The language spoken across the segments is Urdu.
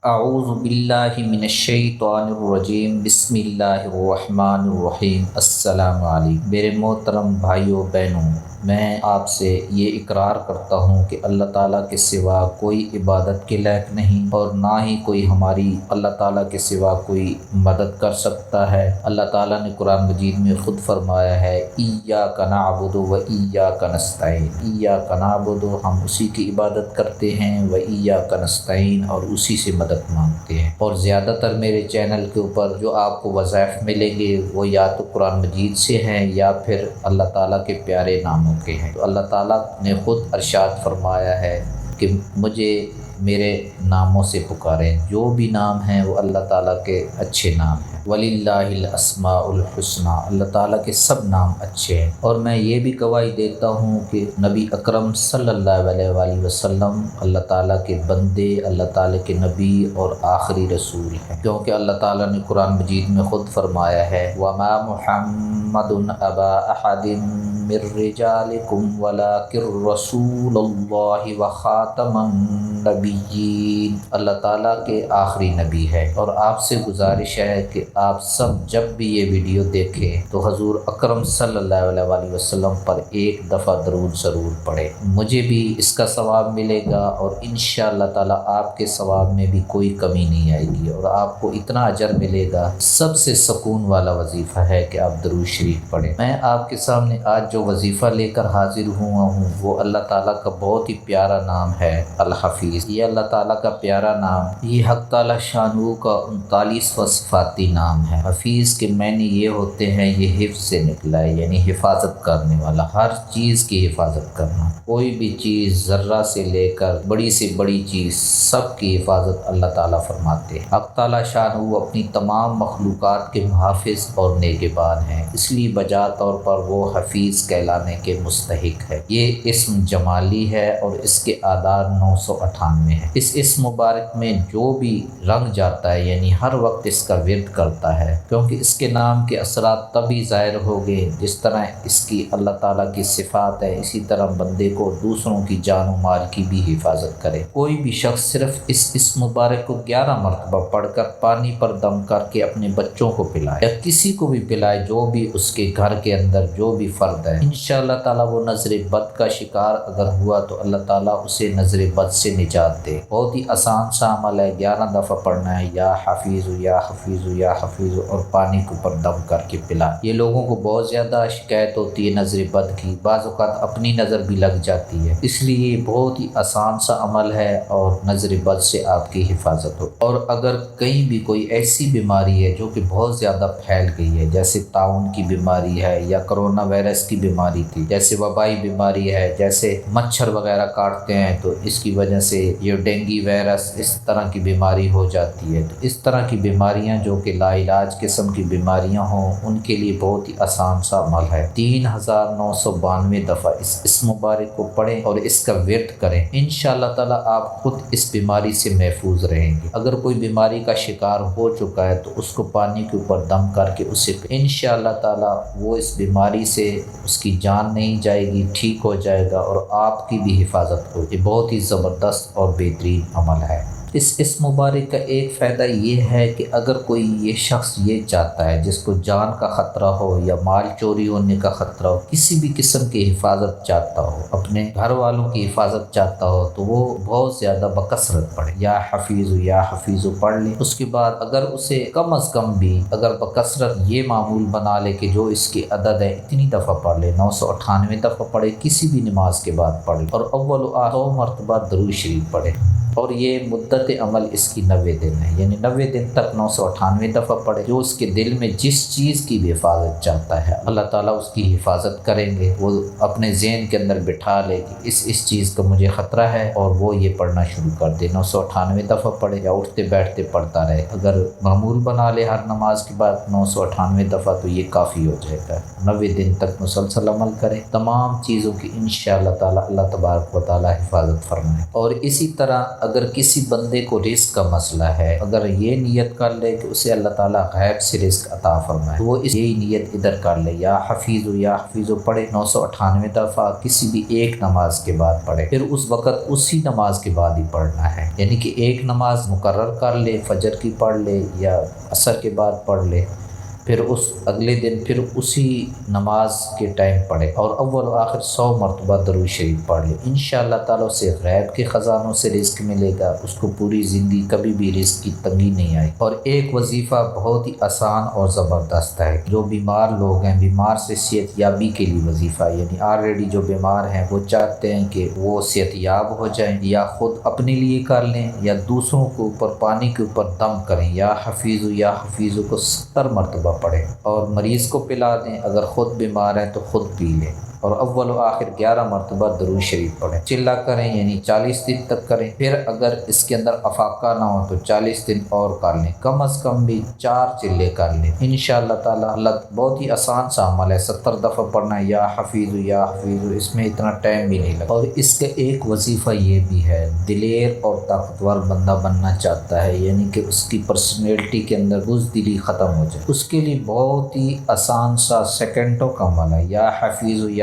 اعوذ باللہ من الشیطان الرجیم، بسم اللہ الرحمن الرحیم۔ السلام علیکم میرے محترم بھائیوں بہنوں، میں آپ سے یہ اقرار کرتا ہوں کہ اللہ تعالیٰ کے سوا کوئی عبادت کے لائق نہیں اور نہ ہی کوئی ہماری اللہ تعالیٰ کے سوا کوئی مدد کر سکتا ہے۔ اللہ تعالیٰ نے قرآن مجید میں خود فرمایا ہے، ایاک نعبد و ایاک نستعین۔ ایاک نعبد، ہم اسی کی عبادت کرتے ہیں، و ایاک نستعین، اور اسی سے مدد مانگتے ہیں۔ اور زیادہ تر میرے چینل کے اوپر جو آپ کو وظائف ملیں گے وہ یا تو قرآن مجید سے ہیں یا پھر اللہ تعالیٰ کے پیارے ناموں کے ہیں۔ تو اللہ تعالیٰ نے خود ارشاد فرمایا ہے کہ مجھے میرے ناموں سے پکاریں۔ جو بھی نام ہیں وہ اللہ تعالیٰ کے اچھے نام ہیں۔ وَلِلَّهِ الْأَسْمَاءُ الْحُسْنَى، اللہ تعالیٰ کے سب نام اچھے ہیں۔ اور میں یہ بھی گواہی دیتا ہوں کہ نبی اکرم صلی اللہ علیہ وآلہ وسلم اللہ تعالیٰ کے بندے، اللہ تعالیٰ کے نبی اور آخری رسول ہیں، کیونکہ اللہ تعالیٰ نے قرآن مجید میں خود فرمایا ہے، وَمَا مُحَمَّدٌ أَبَا أَحَدٍ مِّن رِّجَالِكُمْ وَلَٰكِن رَّسُولَ اللَّهِ وَخَاتَمَ النَّبِيِّينَ۔ اللہ تعالیٰ کے آخری نبی ہے۔ اور آپ سے گزارش ہے کہ آپ سب جب بھی یہ ویڈیو دیکھیں تو حضور اکرم صلی اللہ علیہ وآلہ وسلم پر ایک دفعہ درود ضرور پڑھیں۔ مجھے بھی اس کا ثواب ملے گا اور انشاءاللہ تعالیٰ آپ کے ثواب میں بھی کوئی کمی نہیں آئے گی، اور آپ کو اتنا اجر ملے گا۔ سب سے سکون والا وظیفہ ہے کہ آپ درود شریف پڑھیں۔ میں آپ کے سامنے آج جو وظیفہ لے کر حاضر ہوا ہوں وہ اللہ تعالیٰ کا بہت ہی پیارا نام ہے، الحفیظ۔ یہ اللہ تعالیٰ کا پیارا نام، یہ حق تعالیٰ شانہ کا 39واں صفاتی نام ہے۔ حفیظ کے معنی یہ ہوتے ہیں، یہ حفظ سے نکلا ہے، یعنی حفاظت کرنے والا، ہر چیز کی حفاظت کرنا۔ کوئی بھی چیز ذرہ سے لے کر بڑی سے بڑی چیز سب کی حفاظت اللہ تعالیٰ فرماتے ہیں۔ حق تعالیٰ شانہ اپنی تمام مخلوقات کے محافظ اور نگہبان ہیں، اس لیے بجا طور پر وہ حفیظ کہلانے کے مستحق ہے۔ یہ اسم جمالی ہے اور اس کے اعداد 998 ہیں۔ اس اسم مبارک میں جو بھی رنگ جاتا ہے، یعنی ہر وقت اس کا ورد کرتا ہے، کیونکہ اس کے نام کے اثرات تبھی ظاہر ہوگے جس طرح اس کی اللہ تعالیٰ کی صفات ہے، اسی طرح بندے کو دوسروں کی جان و مال کی بھی حفاظت کرے۔ کوئی بھی شخص صرف اس اسم مبارک کو 11 مرتبہ پڑھ کر پانی پر دم کر کے اپنے بچوں کو پلائے یا کسی کو بھی پلائے، جو بھی اس کے گھر کے اندر جو بھی فرد ہے، انشاءاللہ تعالیٰ وہ نظر بد کا شکار اگر ہوا تو اللہ تعالیٰ اسے نظر بد سے نجات دے۔ بہت ہی آسان سا عمل ہے، 11 دفعہ پڑھنا ہے، یا حفیظ یا حفیظ یا حفیظ، اور پانی کے اوپر دم کر کے پلا۔ یہ لوگوں کو بہت زیادہ شکایت ہوتی ہے نظر بد کی، بعض اوقات اپنی نظر بھی لگ جاتی ہے، اس لیے یہ بہت ہی آسان سا عمل ہے اور نظر بد سے آپ کی حفاظت ہو۔ اور اگر کہیں بھی کوئی ایسی بیماری ہے جو کہ بہت زیادہ پھیل گئی ہے، جیسے طاعون کی بیماری ہے یا کرونا وائرس کی بیماری تھی، جیسے وبائی بیماری ہے، جیسے مچھر وغیرہ کاٹتے ہیں تو اس کی وجہ سے یہ ڈینگی وائرس اس طرح کی بیماری ہو جاتی ہے، تو اس طرح کی بیماریاں جو کہ لا علاج قسم کی بیماریاں ہوں ان کے لیے بہت ہی آسان سا عمل ہے۔ 3992 دفعہ اس اسم مبارک کو پڑھیں اور اس کا ورد کریں، انشاءاللہ تعالیٰ آپ خود اس بیماری سے محفوظ رہیں گے۔ اگر کوئی بیماری کا شکار ہو چکا ہے تو اس کو پانی کے اوپر دم کر کے اسے انشاءاللہ تعالیٰ وہ اس بیماری سے اس کی جان نہیں جائے گی، ٹھیک ہو جائے گا اور آپ کی بھی حفاظت ہوگی۔ یہ بہت ہی زبردست اور بہترین عمل ہے۔ اس مبارک کا ایک فائدہ یہ ہے کہ اگر کوئی یہ شخص یہ چاہتا ہے جس کو جان کا خطرہ ہو یا مال چوری ہونے کا خطرہ ہو، کسی بھی قسم کی حفاظت چاہتا ہو، اپنے گھر والوں کی حفاظت چاہتا ہو، تو وہ بہت زیادہ بکثرت پڑھے، یا حفیظ پڑھ لے۔ اس کے بعد اگر اسے کم از کم بھی اگر بکثرت یہ معمول بنا لے کہ جو اس کی عدد ہے اتنی دفعہ پڑھ لے، 998 دفعہ پڑھے، کسی بھی نماز کے بعد پڑھے، اور اول و آخر 100 مرتبہ درود شریف پڑھے، اور یہ مدت عمل اس کی 90 دن ہے، یعنی 90 دن تک 998 دفعہ پڑھے۔ جو اس کے دل میں جس چیز کی بھی حفاظت چاہتا ہے اللہ تعالیٰ اس کی حفاظت کریں گے۔ وہ اپنے ذہن کے اندر بٹھا لے کہ اس چیز کا مجھے خطرہ ہے، اور وہ یہ پڑھنا شروع کر دے، 998 دفعہ پڑھے یا اٹھتے بیٹھتے پڑھتا رہے۔ اگر معمول بنا لے ہر نماز کے بعد 998 دفعہ تو یہ کافی ہو جائے گا۔ 90 دن تک مسلسل عمل کرے، تمام چیزوں کی انشاءاللہ تعالیٰ اللہ تبارک و تعالیٰ حفاظت فرمائے۔ اور اسی طرح اگر کسی بندے کو رزق کا مسئلہ ہے، اگر یہ نیت کر لے کہ اسے اللہ تعالیٰ غیب سے رزق عطا فرمائے، وہ یہی نیت ادھر کر لے، یا حفیظ پڑھے 998 دفعہ کسی بھی ایک نماز کے بعد پڑھے، پھر اس وقت اسی نماز کے بعد ہی پڑھنا ہے، یعنی کہ ایک نماز مقرر کر لے، فجر کی پڑھ لے یا عصر کے بعد پڑھ لے، پھر اس اگلے دن پھر اسی نماز کے ٹائم پڑھے اور اول و آخر 100 مرتبہ درود شریف پڑھ لے۔ انشاءاللہ تعالیٰ اسے غیب کے خزانوں سے رزق ملے گا، اس کو پوری زندگی کبھی بھی رزق کی تنگی نہیں آئی۔ اور ایک وظیفہ بہت ہی آسان اور زبردست ہے، جو بیمار لوگ ہیں، بیمار سے صحت یابی کے لیے وظیفہ، یعنی آلریڈی جو بیمار ہیں وہ چاہتے ہیں کہ وہ صحت یاب ہو جائیں، یا خود اپنے لیے کر لیں یا دوسروں کے اوپر پانی کے اوپر دم کریں، یا حفیظ کو 70 مرتبہ پڑھیں اور مریض کو پلا دیں، اگر خود بیمار ہیں تو خود پی لیں، اور اول و آخر 11 مرتبہ درود شریف پڑھیں، چلہ کریں، یعنی 40 دن تک کریں۔ پھر اگر اس کے اندر افاقہ نہ ہو تو 40 دن اور کر لیں، کم از کم بھی 4 چلے کر لیں۔ انشاءاللہ تعالیٰ بہت ہی آسان سا عمل ہے، 70 دفعہ پڑھنا ہے یا حفیظ، اس میں اتنا ٹائم بھی نہیں لگتا۔ اور اس کا ایک وظیفہ یہ بھی ہے، دلیر اور طاقتور بندہ بننا چاہتا ہے، یعنی کہ اس کی پرسنالٹی کے اندر بزدلی ختم ہو جائے، اس کے لیے بہت ہی آسان سا سیکنڈوں کا عمل ہے، یا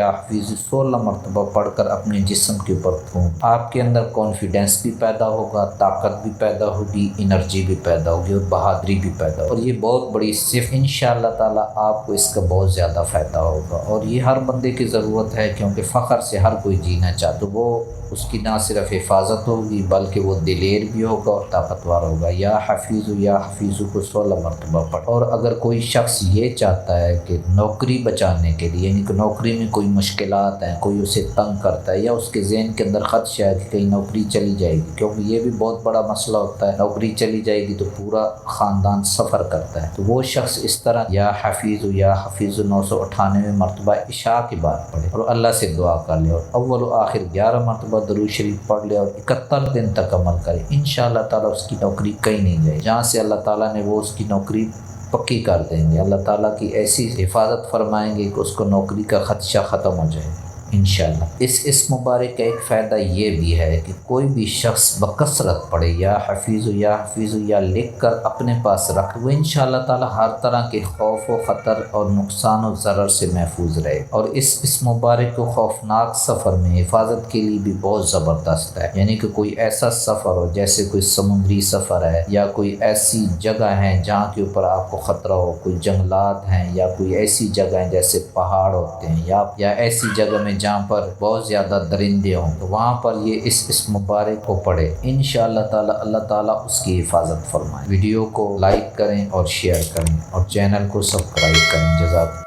حفیظ 16 مرتبہ پڑھ کر اپنے جسم کے اوپر پھونک، آپ کے اندر کانفیڈنس بھی پیدا ہوگا، طاقت بھی پیدا ہوگی، انرجی بھی پیدا ہوگی اور بہادری بھی پیدا ہوگی، اور یہ بہت بڑی صرف انشاءاللہ تعالیٰ آپ کو اس کا بہت زیادہ فائدہ ہوگا۔ اور یہ ہر بندے کی ضرورت ہے، کیونکہ فخر سے ہر کوئی جینا چاہتا، وہ اس کی نہ صرف حفاظت ہوگی بلکہ وہ دلیر بھی ہوگا اور طاقتور ہوگا۔ یا حفیظ کو 16 مرتبہ پڑھ۔ اور اگر کوئی شخص یہ چاہتا ہے کہ نوکری بچانے کے لیے، یعنی کہ نوکری میں کوئی مشکلات ہیں، کوئی اسے تنگ کرتا ہے، یا اس کے ذہن کے اندر خدشہ ہے کہ کہیں نوکری چلی جائے گی، کیونکہ یہ بھی بہت بڑا مسئلہ ہوتا ہے، نوکری چلی جائے گی تو پورا خاندان سفر کرتا ہے، تو وہ شخص اس طرح یا حفیظ 998 مرتبہ عشاء کے بعد پڑھے اور اللہ سے دعا کر لے، اور اول و آخر 11 مرتبہ درود شریف پڑھ لے اور 71 دن تک عمل کرے، انشاءاللہ تعالیٰ اس کی نوکری کہیں نہیں جائے، جہاں سے اللہ تعالیٰ نے وہ اس کی نوکری پکی کر دیں گے، اللہ تعالیٰ کی ایسی حفاظت فرمائیں گے کہ اس کو نوکری کا خدشہ ختم ہو جائے انشاءاللہ۔ اس مبارک کا ایک فائدہ یہ بھی ہے کہ کوئی بھی شخص بکثرت پڑھے یا حفیظ یا لکھ کر اپنے پاس رکھ، وہ انشاءاللہ تعالی ہر طرح کے خوف و خطر اور نقصان و ضرر سے محفوظ رہے، اور اس مبارک و خوفناک سفر میں حفاظت کے لیے بھی بہت زبردست ہے، یعنی کہ کوئی ایسا سفر ہو جیسے کوئی سمندری سفر ہے، یا کوئی ایسی جگہ ہے جہاں کے اوپر آپ کو خطرہ ہو، کوئی جنگلات ہیں، یا کوئی ایسی جگہ ہے جیسے پہاڑ ہوتے ہیں، یا ایسی جگہ میں جہاں پر بہت زیادہ درندے ہوں، تو وہاں پر یہ اس مبارک کو پڑھے، انشاءاللہ تعالی اللہ تعالیٰ اس کی حفاظت فرمائے۔ ویڈیو کو لائک کریں اور شیئر کریں اور چینل کو سبسکرائب کریں۔ جزاک